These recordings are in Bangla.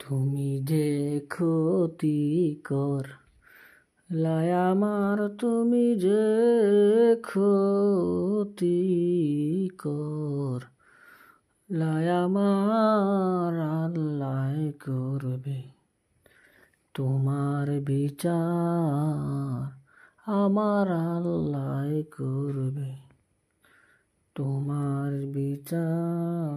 তুমি যে ক্ষতিকর লাই আমার, তুমি যে ক্ষতিকর লাই আমার আল্লাহ করবে তোমার বিচার, আমার আল্লাহ করবে তোমার বিচার।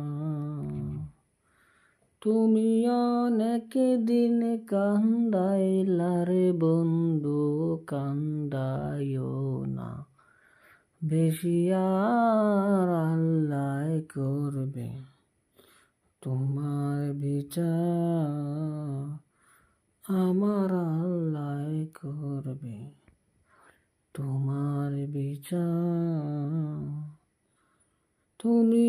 তুমি অনেক দিন কান্দাইলা রে বন্ধু, কান্দাইও না বেশি, আর আল্লাহ করবে তোমার বিচার, আমার আল্লাহ করবে তোমার বিচার। তুমি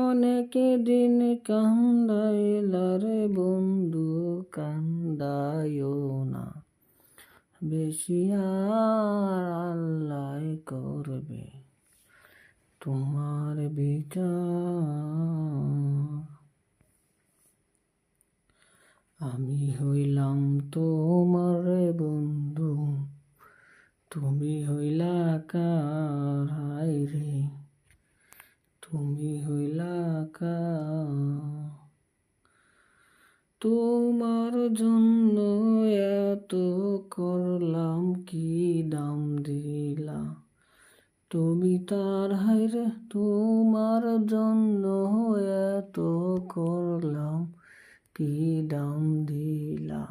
অনেক দিন কান্দাইলা রে বন্ধু, কান্দাইও না বেশি, আর আল্লাহ করবে তোমার বিচার। আমি হইলাম তোমার বন্ধু, তুমি হইলা কার হায়রে, তুমি হইলা কার। তোমার জন্য এত করলাম, কি দাম দিলা তুমি তার হায়রে, তোমার জন্য এত করলাম, কি দাম দিলা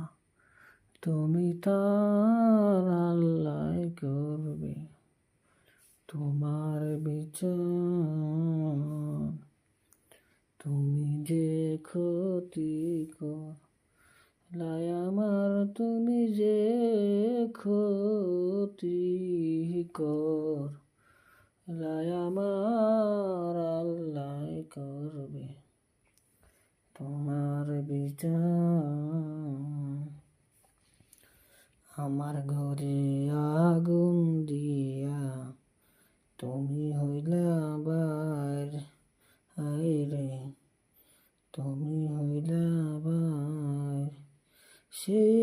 তুমি তার, আল্লাহ করবে তোমার বিচার। তুমি যে ক্ষতিকর লাই আমার, তুমি যে ক্ষতিকর লাই আমার আল্লাহ করবে তোমার বিচার। আমার ঘরে আগুন দিয়া তুমি হইলা বাইর হায়রে, তুমি হইলা বাইর। সেই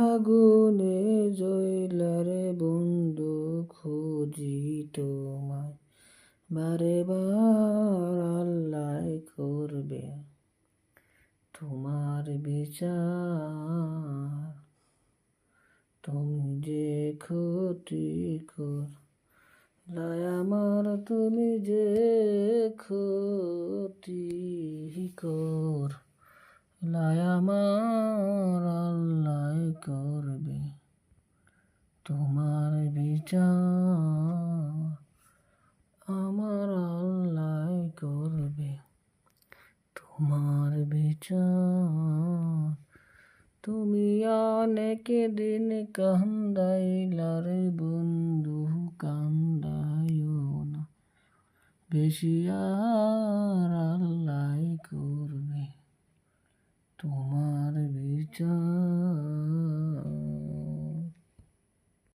আগুনে জ্বলা রে বন্ধু, খুঁজি তোমায় বারে বার, আল্লাহ করবে তোমার বিচার। তুমি যে ক্ষতিকর লাই আমার, তুমি যে ক্ষতিকর লাই আমার আল্লাহ করবে তোমার বিচার, আমার আল্লাহ করবে তোমার বিচার। তুমি অনেক দিন কান্দাইলা রে বন্ধু, কান্দাইও না বেশি, আর